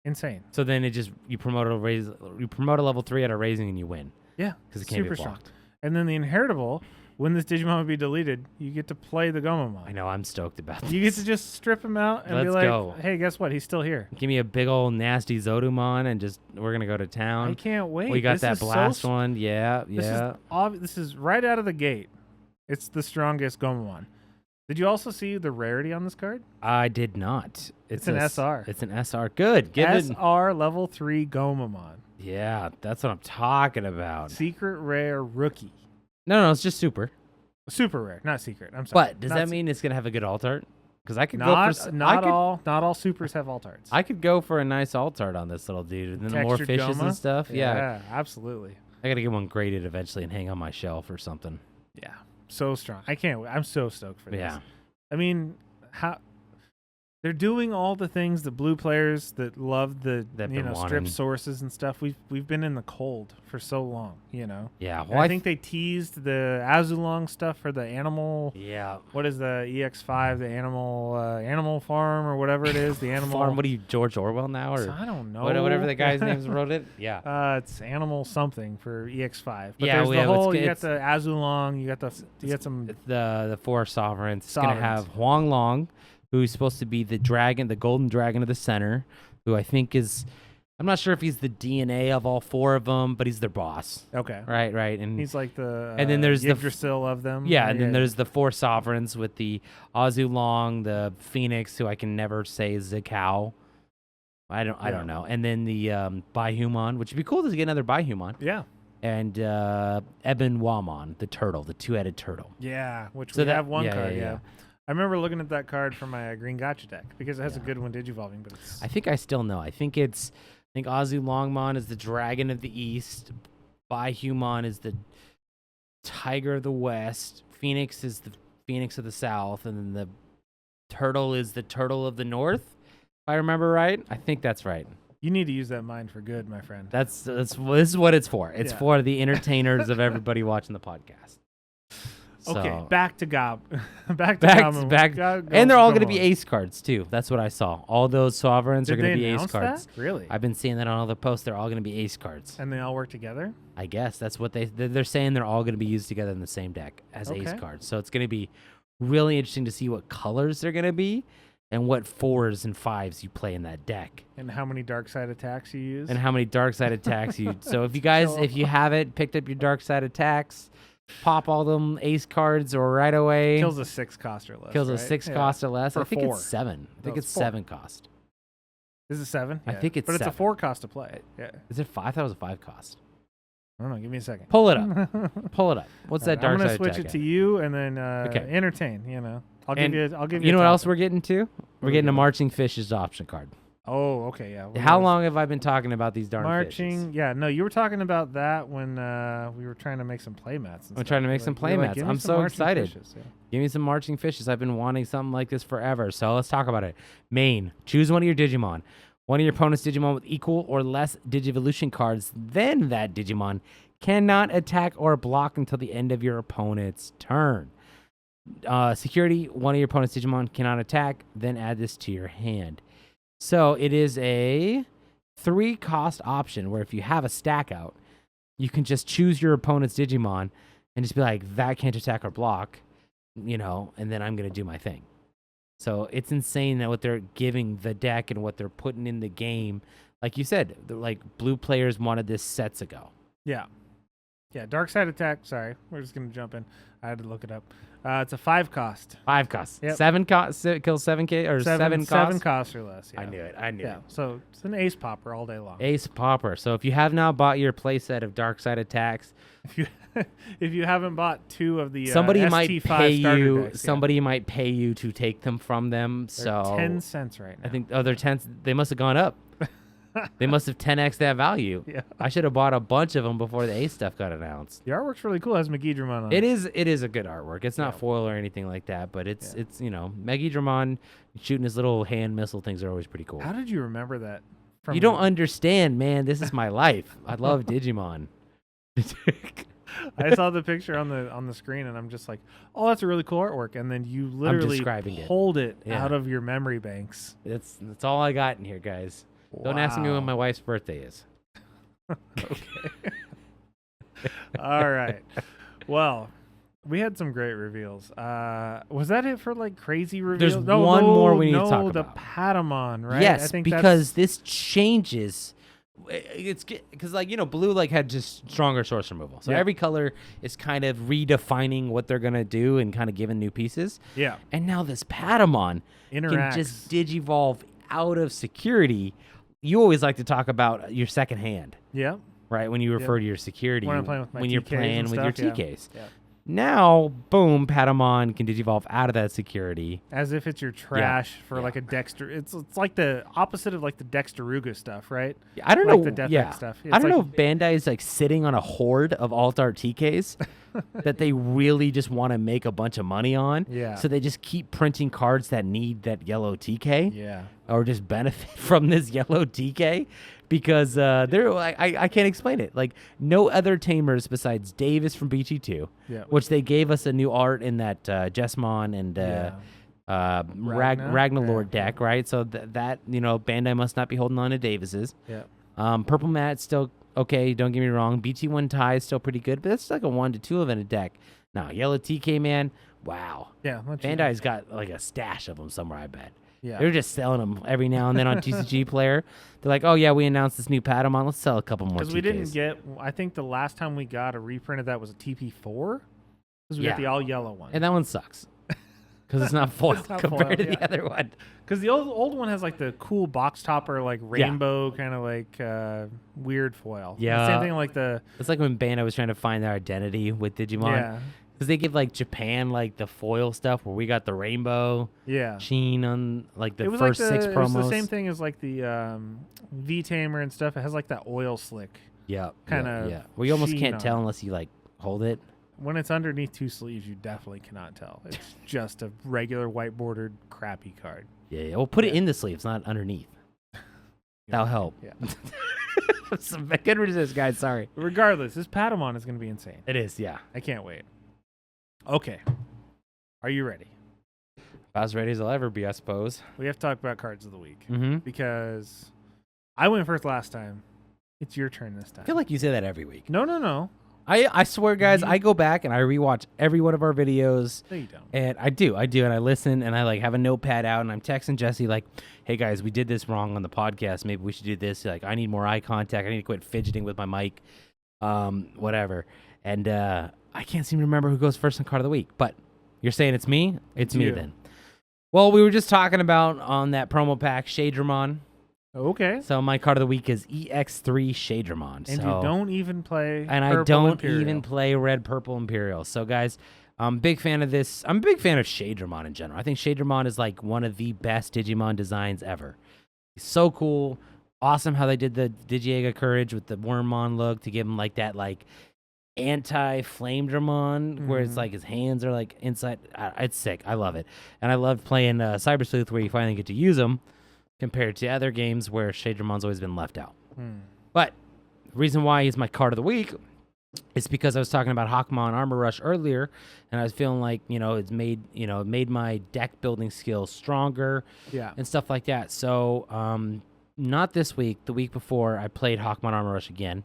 Insane. So then you promote a level 3 at a raising and you win. Yeah. Because it can't super be blocked. Strong. And then the inheritable. When this Digimon would be deleted, you get to play the Gomamon. I know, I'm stoked about this. You get to just strip him out and be like, hey, guess what? He's still here. Give me a big old nasty Zodomon and we're going to go to town. I can't wait. We got that blast one. Yeah. This is right out of the gate. It's the strongest Gomamon. Did you also see the rarity on this card? I did not. It's an SR. It's an SR. Good. SR level 3 Gomamon. Yeah, that's what I'm talking about. Secret rare rookie. No, it's just super. Super rare, not secret. I'm sorry. But does that mean it's gonna have a good alt art? Because I could not all supers have alt arts. I could go for a nice alt art on this little dude, and then more fishes and stuff. Yeah, absolutely. I gotta get one graded eventually and hang on my shelf or something. Yeah, so strong. I can't wait. I'm so stoked for this. Yeah. I mean, they're doing all the things that blue players that love the strip sources and stuff. We've been in the cold for so long, Yeah, well, I think they teased the Azulong stuff for the animal. Yeah. What is the EX5? The animal farm or whatever it is. The animal farm. What are you, George Orwell now, or I don't know. Whatever the guy's names wrote it. Yeah. It's animal something for EX5. But yeah, there's the whole. You got the Azulong. You got some. The four sovereigns. It's gonna have Huang Long, who's supposed to be the dragon, the golden dragon of the center, who I think is, I'm not sure if he's the DNA of all 4 of them, but he's their boss. Okay. Right. And he's like the and then there's Yggdrasil of them. Yeah, and then there's the 4 sovereigns with the Azulong, the Phoenix, who I can never say is Zikao. I don't know. And then the Bihumon, which would be cool to get another Bihumon. Yeah. And Ebenwamon, the turtle, the 2-headed turtle. Yeah, which we have one card, yeah. I remember looking at that card for my green gotcha deck because it has a good one digivolving, but it's... I think I still know. I think Azulongmon is the dragon of the east, Bihumon is the tiger of the west, Phoenix is the phoenix of the south, and then the turtle is the turtle of the north. If I remember right, I think that's right. You need to use that mind for good, my friend. This is what it's for. It's Yeah. for the entertainers of everybody watching the podcast. Okay, So, back to Gob. back and they're all going to be ace cards too. That's what I saw. All those sovereigns are Did going to they be ace announce cards. that? Really? I've been seeing that on all the posts. They're all going to be ace cards. And they all work together? I guess that's what they're saying. They're all going to be used together in the same deck as ace Okay. cards. So it's going to be really interesting to see what colors they're going to be and what 4s and 5s you play in that deck. And how many dark side attacks you use? And how many dark side attacks you. So if you guys, if you haven't picked up your dark side attacks, pop all them ace cards or right away. Kills a 6 cost or less. Kills a right? 6 Yeah. cost or less. For I think 4. it's 7. I think No, it's it's 4. 7 cost. Is it 7? I think it's But it's a 7. 4 cost to play. Yeah. Is it 5? I thought it was a 5 cost. I don't know. Give me a second. Pull it up. Pull it up. What's that dark I'm gonna side switch attack it at? to you and then Okay. entertain. You know, I'll And give you. You know a what else topic. we're getting to? are We're we getting a doing? Marching Fishes option card. Oh, okay, yeah. How long have I been talking about these darn Marching? fishes? Yeah, no, you were talking about that when we were trying to make some play mats. And I'm trying to make some play mats. "Give me I'm some so marching excited. fishes," yeah. Give me some Marching Fishes. I've been wanting something like this forever. So let's talk about it. Main, choose one of your Digimon. One of your opponent's Digimon with equal or less Digivolution cards than that Digimon cannot attack or block until the end of your opponent's turn. Security, one of your opponent's Digimon cannot attack, then add this to your hand. So it is a 3 cost option where if you have a stack out, you can just choose your opponent's Digimon and just be like, that can't attack or block, you know, and then I'm going to do my thing. So it's insane that what they're giving the deck and what they're putting in the game. Like you said, like blue players wanted this sets ago. Yeah. Yeah, dark side attack. Sorry, we're just gonna jump in. I had to look it up. It's a 5 cost. 5 costs. Yep. 7 costs. Kills 7K or 7 costs. 7 costs or less. Yeah. I knew it. I knew Yeah. it. So it's an ace popper all day long. Ace Popper. So if you have not bought your playset of Dark Side Attacks, If you if you haven't bought 2 of the somebody might ST5 pay starter you. decks, Somebody might pay you to take them from them. they're So 10 cents right now. I think they're 10. They must have gone up. They must have 10x that value. Yeah. I should have bought a bunch of them before the Ace stuff got announced. The artwork's really cool. It has Megidramon on It is a good artwork. It's not Yeah. foil or anything like that, but it's Yeah. it's you know, Megidramon shooting his little hand missile things are always pretty cool. How did you remember that? From You don't understand, man. This is my life. I love Digimon. I saw the picture on the screen and I'm just like, oh, that's a really cool artwork. And then you literally describing it. pulled it Yeah. out of your memory banks. That's all I got in here, guys. Don't ask me when Wow. my wife's birthday is. All right. Well, we had some great reveals. Was that it for like crazy reveals? There's one more we need to talk the about. Patamon, right? I Yes, think because this changes. It's because like, you know, blue like had just stronger source removal. So Yeah. every color is kind of redefining what they're gonna do and kind of giving new pieces. yeah, And now this Patamon interacts. can just digivolve out of security. You always like to talk about your second hand, yeah. right? When you refer to your security, When I'm playing with my when you're TKs playing and with stuff, your yeah. TKs. Yeah. Now, boom, Patamon can digivolve out of that security. As if it's your trash for yeah. like a Dexter. It's like the opposite of like the Dexteruga stuff, right? I don't Like know. the Death yeah. X stuff. I It's don't know like- if Bandai is like sitting on a horde of alt-art TKs that they really just want to make a bunch of money on. Yeah. So they just keep printing cards that need that yellow TK. Yeah. Or just benefit from this yellow TK because they're like, I can't explain it. Like no other tamers besides Davis from BG2, Yeah. which they gave us a new art in that Jessmon and Ragnalord deck, right? So that you know, Bandai must not be holding on to Davis's. Yeah. Purple Mat's still okay. Don't get me wrong. BT1 tie is still pretty good, but that's like a 1 to 2 event a deck. Now yellow TK, man, wow. Yeah. Bandai's got like a stash of them somewhere, I bet. Yeah. They're just selling them every now and then on TCG Player. They're like, oh, yeah, we announced this new Patamon. Let's sell a couple more Because we didn't TKs. get, I think the last time we got a reprint of that was a TP4. Because we got the all yellow one. And that one sucks. Because it's not foil It's not compared foil, to the yeah. other one. Because the old one has like the cool box topper, like rainbow kind of like weird foil. Yeah. Same thing like the. It's like when Bandai was trying to find their identity with Digimon. Yeah. Because they give like Japan like the foil stuff where we got the rainbow Yeah. sheen on like the It was first like 6 it promos. was the same thing as like the V Tamer and stuff. It has like that oil slick. Yeah. kinda Yeah. Well, you almost sheen can't on tell it. unless you like hold it. When it's underneath 2 sleeves, you definitely cannot tell. It's just a regular white bordered crappy card. Yeah. Well, put it Yeah. in the sleeves, not underneath. That'll help. Yeah. I couldn't resist, guys. Sorry. Regardless, this Patamon is going to be insane. It is, yeah. I can't wait. Okay. Are you ready? About as ready as I'll ever be, I suppose. We have to talk about cards of the week. Mm-hmm. Because I went first last time. It's your turn this time. I feel like you say that every week. No. I swear, guys, I go back and I rewatch every one of our videos. No, you don't. And I do, and I listen, and I like have a notepad out, and I'm texting Jesse like, "Hey guys, we did this wrong on the podcast. Maybe we should do this. Like, I need more eye contact. I need to quit fidgeting with my mic, whatever." And I can't seem to remember who goes first in card of the week. But you're saying it's me? It's me you. then. Well, we were just talking about on that promo pack Shadramon. Okay. So my card of the week is EX3 Shadramon. And you don't even play and Purple I don't Imperial. even play Red Purple Imperial. So guys, I'm a big fan of this. I'm a big fan of Shadramon in general. I think Shadramon is like one of the best Digimon designs ever. He's so cool. Awesome how they did the Digiega Courage with the Wormmon look to give him like that like anti-Flamedramon where it's like his hands are like inside. It's sick. I love it. And I love playing Cyber Sleuth where you finally get to use them, compared to other games where Shadramon's always been left out. But the reason why he's my card of the week is because I was talking about Hawkmon Armor Rush earlier, and I was feeling like, it made my deck building skills stronger and stuff like that. So not this week, the week before, I played Hawkmon Armor Rush again,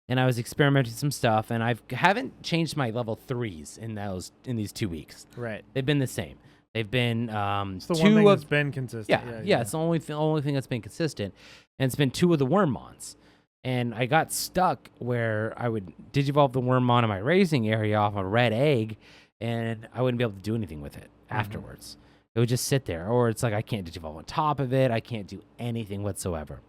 and I was experimenting some stuff, and I haven't changed my level 3s in these 2 weeks. Right. They've been the same. They've been it's the one thing that's been consistent. Yeah. It's the only thing that's been consistent, and it's been 2 of the Wormmons. And I got stuck where I would digivolve the Wormmon in my raising area off a red egg, and I wouldn't be able to do anything with it afterwards. It would just sit there, or it's like I can't digivolve on top of it. I can't do anything whatsoever.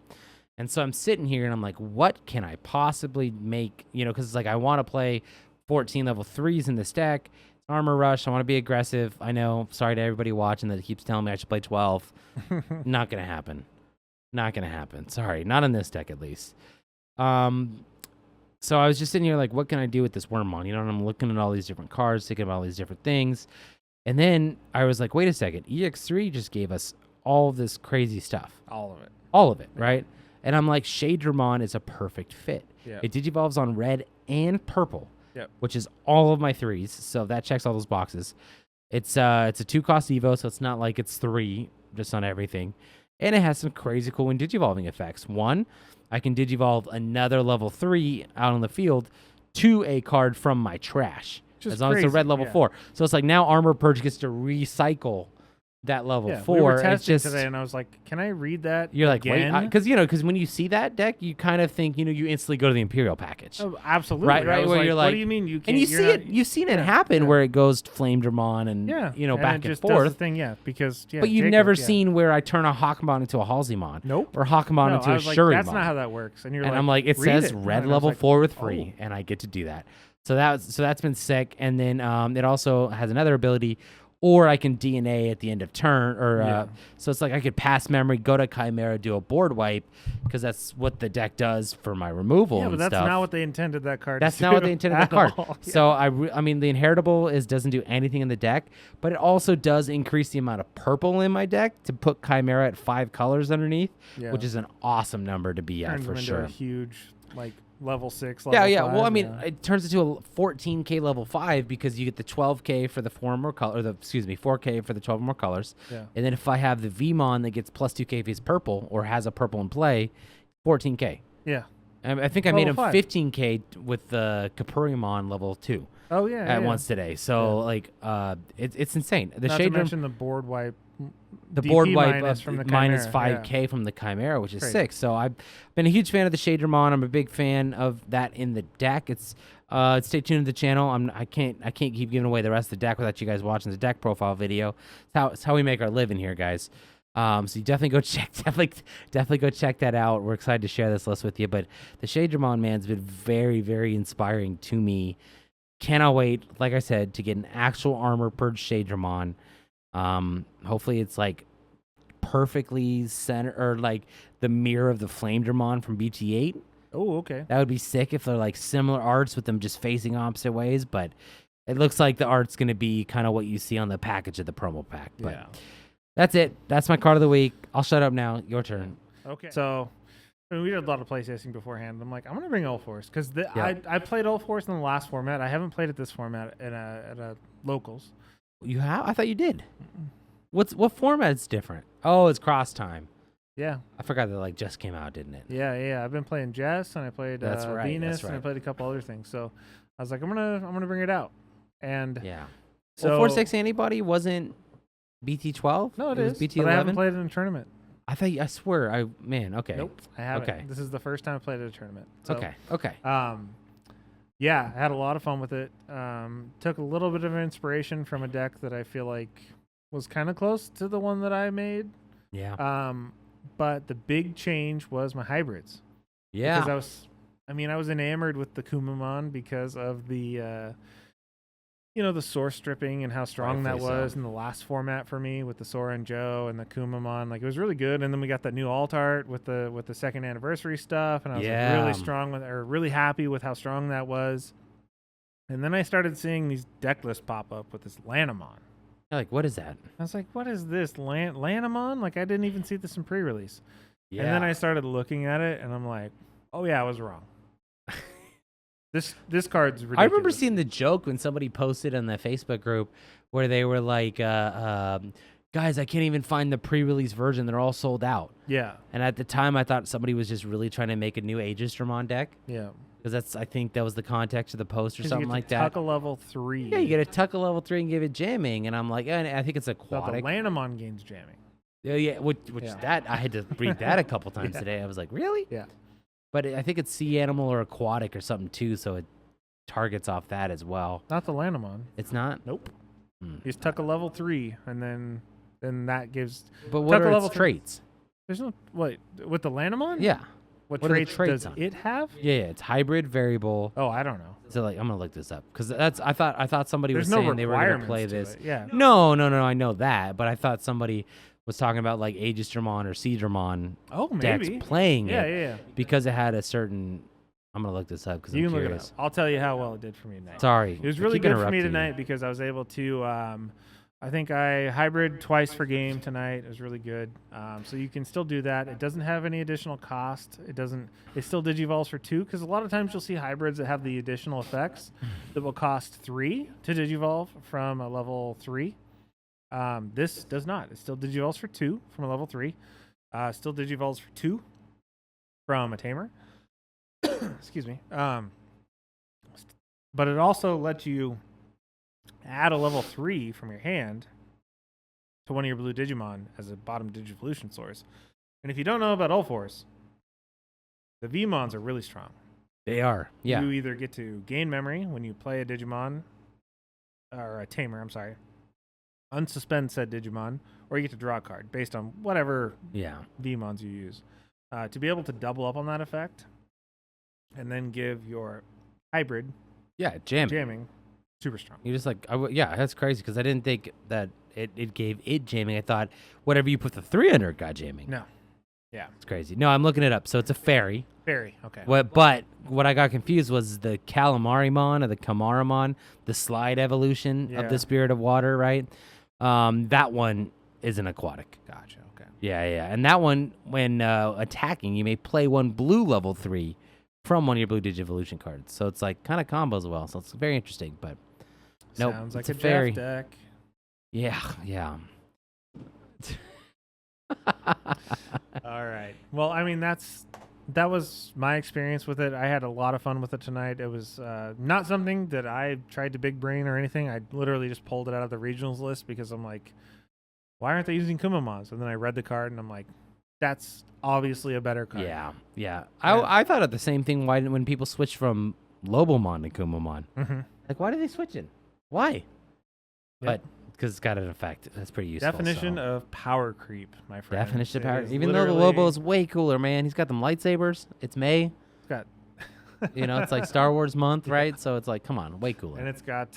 And so I'm sitting here, and I'm like, what can I possibly make? Because it's like I want to play 14 level 3s in this deck. Armor Rush, I want to be aggressive. I know, sorry to everybody watching that keeps telling me I should play 12. Not going to happen. Not going to happen. Sorry, not in this deck at least. So I was just sitting here like, what can I do with this Wormmon? And I'm looking at all these different cards, thinking about all these different things. And then I was like, wait a second. EX3 just gave us all this crazy stuff. All of it. All of it, right? And I'm like, Shadramon is a perfect fit. Yeah. It digivolves on red and purple. Yep. Which is all of my 3s, so that checks all those boxes. It's a 2-cost Evo, so it's not like it's 3 just on everything. And it has some crazy cool digivolving effects. One, I can digivolve another level 3 out on the field to a card from my trash. Just as long as it's a red level 4. So it's like now Armor Purge gets to recycle that level 4. We were testing today, and I was like, "Can I read that?" You're like, again? wait, because when you see that deck, you kind of think, you instantly go to the Imperial package. Oh, absolutely, right. I was Where you're like, what do you mean you can't? And you see it, you've seen it happen where it goes to Flamedramon and back and just forth. Does the thing, because but you've never seen where I turn a Hawkmon into a Halseymon. Nope. Or Hawkmon into a Shurimon. Shurimon. That's not how that works. And I'm like, it says red level 4 with free, and I get to do that. So that's been sick. And then it also has another ability. Or I can DNA at the end of turn, so it's like I could pass memory, go to Chimera, do a board wipe, because that's what the deck does for my removal. Yeah, but that's not what they intended that card. That's to not do what they intended that card. all. So I mean, the Inheritable doesn't do anything in the deck, but it also does increase the amount of purple in my deck to put Chimera at 5 colors underneath, which is an awesome number to be at for sure. A huge level 6, level 5. Well, I mean, it turns into a 14K level 5 because you get the 12K for the 4 more color, 4K for the 12 more colors. Yeah. And then if I have the VMon that gets plus 2K if he's purple or has a purple in play, 14K. Yeah. I think I made him 15K with the Capurimon level 2. Oh yeah. At once today. So it's insane. Not to mention the board wipe. The DP board wipe minus from the minus Chimera, 5K from the Chimera, which is sick. So I've been a huge fan of the Shadramon. I'm a big fan of that in the deck. It's stay tuned to the channel. I can't keep giving away the rest of the deck without you guys watching the deck profile video. It's how we make our living here, guys. So you definitely go check that out. We're excited to share this list with you. But the Shadramon man's been very, very inspiring to me. Cannot wait, like I said, to get an actual Armor Purge Shadramon. Hopefully it's like perfectly center or like the mirror of the Flamedramon from BT8. Oh, okay. That would be sick if they're like similar arts with them just facing opposite ways, but it looks like the art's going to be kind of what you see on the package of the promo pack. But that's it. That's my card of the week. I'll shut up now. Your turn. Okay. So I mean, we did a lot of playtesting beforehand. I'm like, I'm gonna bring Old Force because Yeah. I played Old Force in the last format. I haven't played it this format at a locals. You have? I thought you did. What format's different? Oh, it's cross time. Yeah, I forgot that just came out, didn't it? yeah. I've been playing Jess and I played That's right, Venus that's and I right. played a couple other things. So I was like, I'm gonna bring it out. And Yeah. so Well, 4-6 antibody wasn't BT12. no, it was is. BT11. But I haven't played it in a tournament. I thought. I swear. Okay. Nope, I haven't. Okay. This is the first time I played at a tournament. So, Okay. Yeah, I had a lot of fun with it. Took a little bit of inspiration from a deck that I feel like was kind of close to the one that I made. Yeah. But the big change was my hybrids. Yeah. Because I was enamored with the Kumamon because of the, the source stripping and how strong that Rightfully was so. in the last format for me with the Sora and Joe and the Kumamon. Like, it was really good. And then we got that new alt art with the second anniversary stuff, and I was really happy with how strong that was. And then I started seeing these deck lists pop up with this Lanamon. Like, what is that? I was like, what is this? Lanamon? Like, I didn't even see this in pre-release. Yeah. And then I started looking at it, and I'm like, oh, yeah, I was wrong. This card's ridiculous. I remember seeing the joke when somebody posted on the Facebook group where they were like, guys, I can't even find the pre-release version. They're all sold out. Yeah. And at the time, I thought somebody was just really trying to make a new Aegisdramon deck. Yeah. Because I think that was the context of the post or something like that. Tuck a level 3. Yeah, you get a tuck a level 3 and give it jamming. And I'm like, I think it's aquatic. The Lanamon gains jamming. Yeah, which Yeah. that I had to read that a couple times today. I was like, really? Yeah. But I think it's sea animal or aquatic or something too, so it targets off that as well. Not the Lanamon. It's not? Nope. Hmm. You just tuck a level 3, and then that gives. But what tuck a are level its 3. traits? There's no with the Lanamon. Yeah. What What are the traits traits does on it have? Yeah, it's hybrid variable. Oh, I don't know. So I'm gonna look this up because I thought somebody There's was no saying they were gonna requirements play to this. it, yeah. No, I know that, but I thought somebody was talking about like Aegisdramon or Seadramon Oh, decks maybe. playing Yeah, it yeah. because it had a certain. I'm gonna look this up because You I'm can look it curious. up. I'll tell you how well it did for me tonight. Sorry, It was I really keep good for me interrupting you. tonight because I was able to. I think I hybrid twice for game tonight. It was really good. So you can still do that. It doesn't have any additional cost. It still digivolves for 2 because a lot of times you'll see hybrids that have the additional effects that will cost 3 to digivolve from a level 3. This does not. It still digivolves for 2 from a level 3. Still digivolves for 2 from a tamer. Excuse me. But it also lets you add a level 3 from your hand to one of your blue Digimon as a bottom Digivolution source. And if you don't know about Ulforce, the Vmons are really strong. They are. Yeah. You either get to gain memory when you play a Digimon, or a Tamer, I'm sorry, unsuspend said Digimon, or you get to draw a card based on whatever Yeah. Vmons you use. To be able to double up on that effect and then give your hybrid Yeah. jamming, super strong. You just yeah, that's crazy because I didn't think that it gave it jamming. I thought whatever you put the 300 got jamming. No. Yeah. It's crazy. No, I'm looking it up. So it's a fairy. Very. Okay. But what I got confused was the Calamarimon or the Kamaramon, the slide evolution of Yeah. the Spirit of Water, right? That one is an aquatic. Gotcha. Okay. Yeah. And that one, when attacking, you may play one blue level 3 from one of your blue Digivolution cards. So it's like kind of combos as well. So it's very interesting. But nope, Sounds like it's a a fairy. Jeff deck. Yeah. All right. Well, I mean, that was my experience with it. I had a lot of fun with it tonight. It was not something that I tried to big brain or anything. I literally just pulled it out of the regionals list because I'm like, why aren't they using Kumamons? And then I read the card and I'm like, that's obviously a better card. Yeah. I thought of the same thing when people switched from Lobomon to Kumamon. Mm-hmm. Like, why are they switching? Why? Yep. But because it's got an effect. That's pretty useful. Definition so. of power creep, my friend. Definition of It power. is Even though the literally- Lobo's way cooler, man. He's got them lightsabers. It's May. It's got It's like Star Wars month, right? So it's like, come on, way cooler. and it's got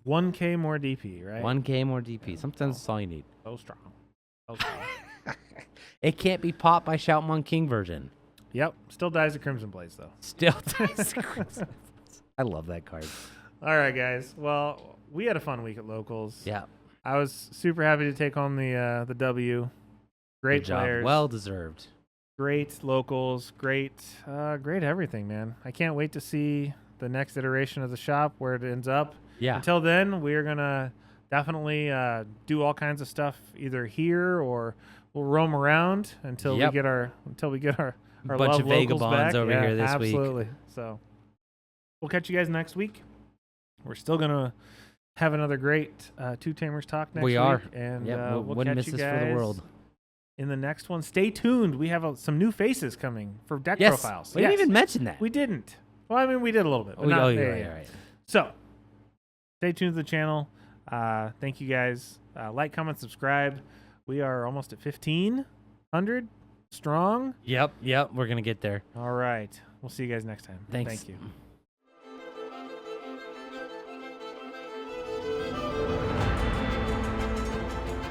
1K more DP, right? 1K more DP. Sometimes that's all you need. So strong. So strong. It can't be popped by Shoutmon King version. Yep. Still dies of Crimson Blaze, though. Still. I love that card. All right, guys. Well, we had a fun week at locals. Yeah. I was super happy to take home the W. Great Good job. players. Well deserved. great locals, great everything, man. I can't wait to see the next iteration of the shop, where it ends up. Yeah. Until then, we're gonna definitely do all kinds of stuff either here, or we'll roam around until we get our bunch love of locals vagabonds back. over here this week. Absolutely. So we'll catch you guys next week. We're still gonna have another great Two Tamers Talk next week. We are. And Yep, we'll wouldn't catch miss you this guys for the world. in the next one. Stay tuned. We have some new faces coming for deck Yes. profiles. We didn't even mention that. We didn't. Well, I mean, we did a little bit. But not, you're yeah. right. So stay tuned to the channel. Thank you guys. Like, comment, subscribe. We are almost at 1,500 strong. Yep. We're going to get there. All right. We'll see you guys next time. Thanks. Thank you.